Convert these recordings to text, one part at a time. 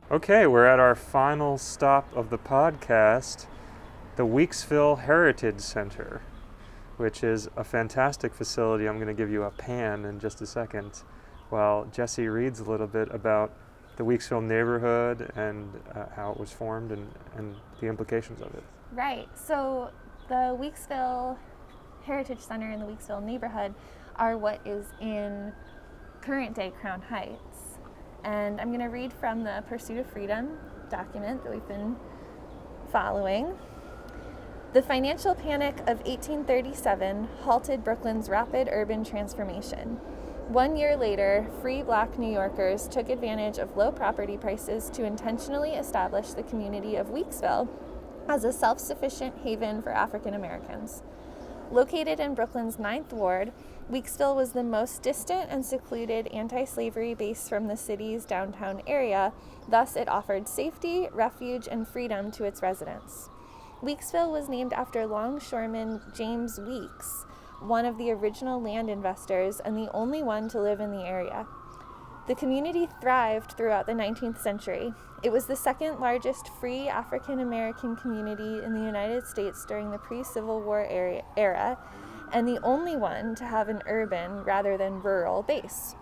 Okay, we're at our final stop of the podcast, the Weeksville Heritage Center, which is a fantastic facility. I'm going to give you a pan in just a second while Jesse reads a little bit about the Weeksville neighborhood and how it was formed and the implications of it. Right. So the Weeksville Heritage Center and the Weeksville neighborhood are what is in current-day Crown Heights. And I'm going to read from the Pursuit of Freedom document that we've been following. The financial panic of 1837 halted Brooklyn's rapid urban transformation. 1 year later, free black New Yorkers took advantage of low property prices to intentionally establish the community of Weeksville as a self-sufficient haven for African Americans. Located in Brooklyn's 9th Ward, Weeksville was the most distant and secluded anti-slavery base from the city's downtown area, thus it offered safety, refuge, and freedom to its residents. Weeksville was named after longshoreman James Weeks, one of the original land investors and the only one to live in the area. The community thrived throughout the 19th century. It was the second largest free African American community in the United States during the pre-Civil War era, and the only one to have an urban rather than rural base.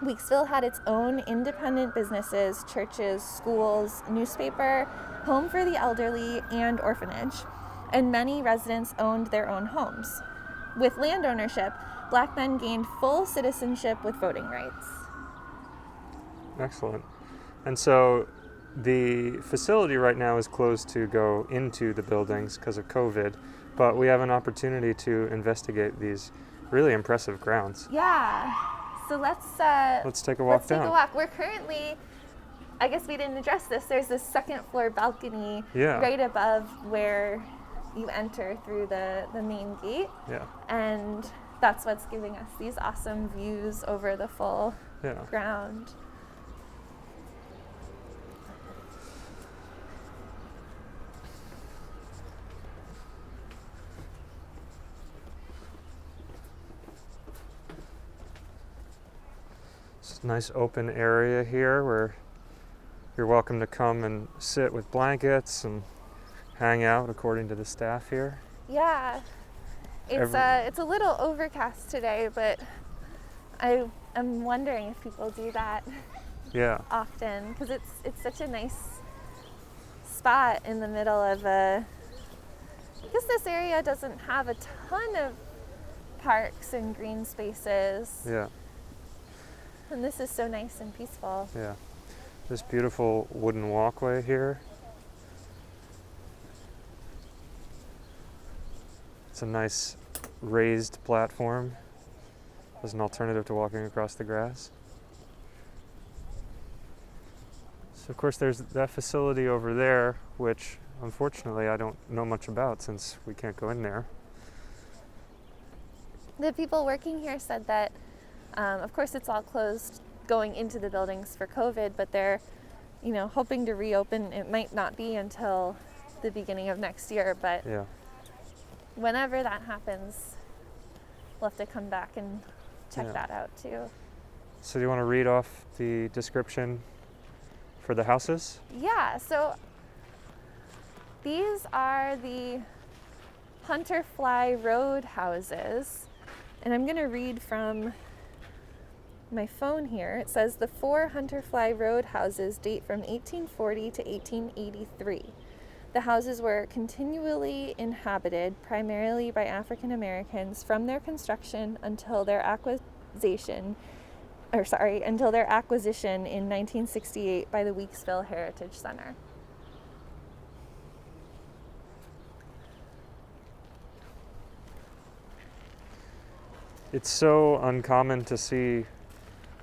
Weeksville had its own independent businesses, churches, schools, newspaper, home for the elderly, and orphanage, and many residents owned their own homes. With land ownership, black men gained full citizenship with voting rights. Excellent. And so the facility right now is closed to go into the buildings because of COVID, but we have an opportunity to investigate these really impressive grounds. Yeah. So let's take a walk down. Take a walk. We're currently, I guess we didn't address this, there's this second floor balcony right above where you enter through the main gate. Yeah. And that's what's giving us these awesome views over the full ground. It's a nice open area here where you're welcome to come and sit with blankets and hang out according to the staff here. Yeah. It's a little overcast today, but I'm wondering if people do that often, because it's such a nice spot in the middle of because this area doesn't have a ton of parks and green spaces. Yeah. And this is so nice and peaceful. Yeah. This beautiful wooden walkway here. It's a nice raised platform as an alternative to walking across the grass. So of course there's that facility over there, which unfortunately I don't know much about since we can't go in there. The people working here said that of course it's all closed going into the buildings for COVID, but they're, hoping to reopen. It might not be until the beginning of next year, but whenever that happens, we'll have to come back and check that out too. So do you want to read off the description for the houses? Yeah, so these are the Hunterfly Road houses, and I'm going to read from my phone here. It says the 4 Hunterfly Road houses date from 1840 to 1883. The houses were continually inhabited primarily by African Americans from their construction until their acquisition in 1968 by the Weeksville Heritage Center. It's so uncommon to see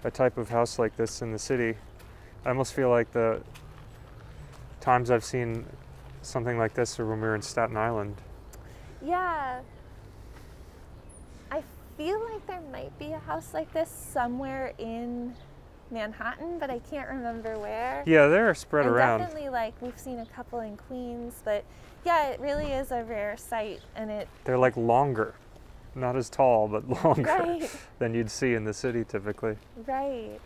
a type of house like this in the city. I almost feel like the times I've seen something like this are when we were in Staten Island. Yeah. I feel like there might be a house like this somewhere in Manhattan, but I can't remember where. Yeah, they're spread around. Definitely, we've seen a couple in Queens, but yeah, it really is a rare sight, and they're longer. Not as tall, but longer than you'd see in the city typically. Right.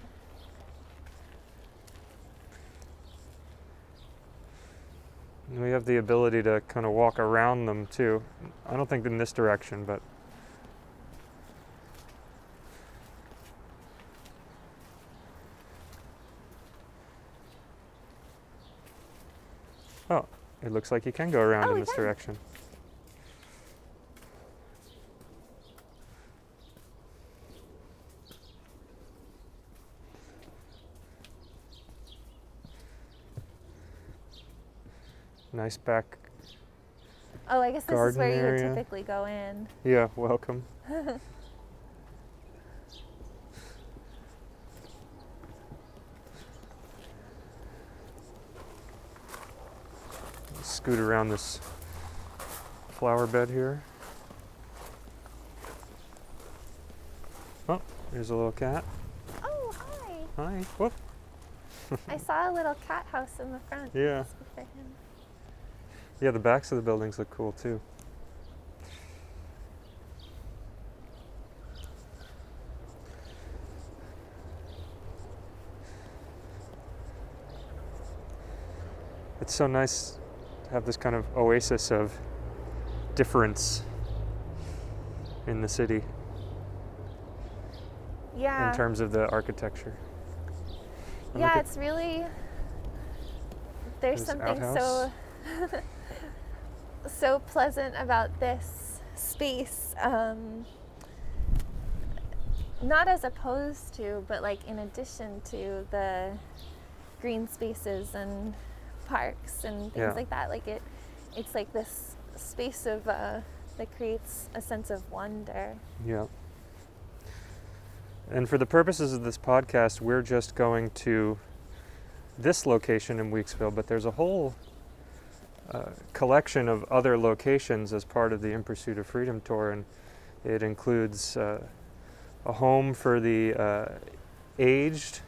And we have the ability to kind of walk around them too. I don't think in this direction, but oh, it looks like you can go around in this direction. Nice back. Oh, I guess this is where you would area. typically go in. Yeah, welcome. Scoot around this flower bed here. Oh, there's a little cat. Oh, hi. Hi. Whoop. I saw a little cat house in the front. Yeah. For him. Yeah, the backs of the buildings look cool too. It's so nice to have this kind of oasis of difference in the city Yeah. in terms of the architecture. And look Yeah, at it's really, there's this something outhouse. so pleasant about this space. Not as opposed to, but like in addition to the green spaces and parks and things like that. Like it's like this space of that creates a sense of wonder. Yeah. And for the purposes of this podcast, we're just going to this location in Weeksville, but there's a whole collection of other locations as part of the In Pursuit of Freedom tour, and it includes a home for the aged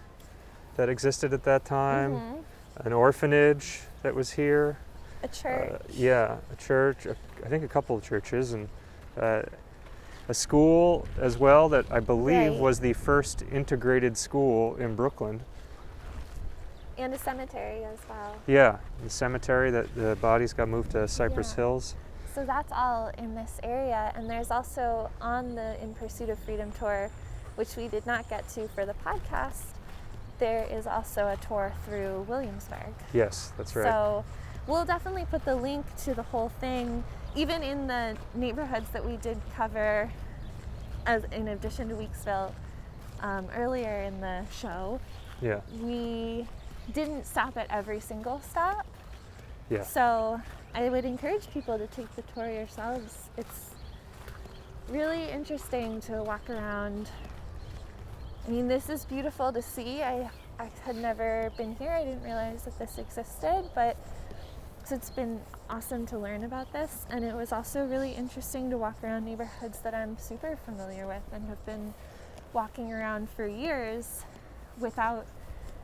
that existed at that time, an orphanage that was here, A church. a church, I think a couple of churches, and a school as well that I believe was the first integrated school in Brooklyn. And a cemetery as well. Yeah, the cemetery that the bodies got moved to Cypress Hills. So that's all in this area. And there's also on the In Pursuit of Freedom tour, which we did not get to for the podcast, there is also a tour through Williamsburg. Yes, that's right. So we'll definitely put the link to the whole thing, even in the neighborhoods that we did cover as in addition to Weeksville earlier in the show. Yeah. We didn't stop at every single stop. Yeah. So I would encourage people to take the tour yourselves. It's really interesting to walk around. I mean, this is beautiful to see. I had never been here. I didn't realize that this existed, but so it's been awesome to learn about this. And it was also really interesting to walk around neighborhoods that I'm super familiar with and have been walking around for years without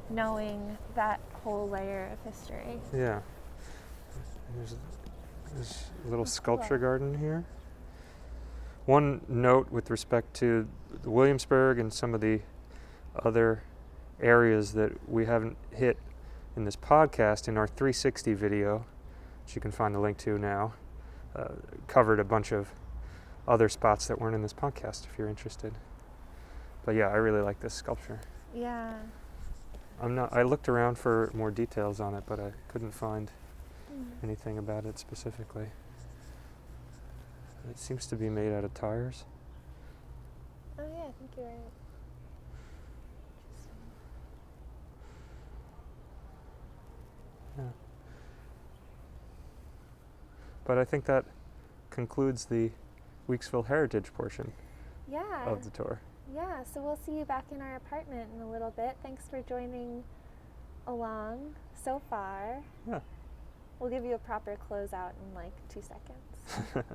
knowing that whole layer of history. Yeah. There's a little sculpture garden here. One note with respect to Williamsburg and some of the other areas that we haven't hit in this podcast, in our 360 video, which you can find the link to now, covered a bunch of other spots that weren't in this podcast if you're interested. But yeah, I really like this sculpture. Yeah. I looked around for more details on it, but I couldn't find anything about it specifically. It seems to be made out of tires. Oh yeah, I think you're right. Yeah. But I think that concludes the Weeksville Heritage portion of the tour. Yeah, so we'll see you back in our apartment in a little bit. Thanks for joining along so far. Yeah. We'll give you a proper closeout in like 2 seconds.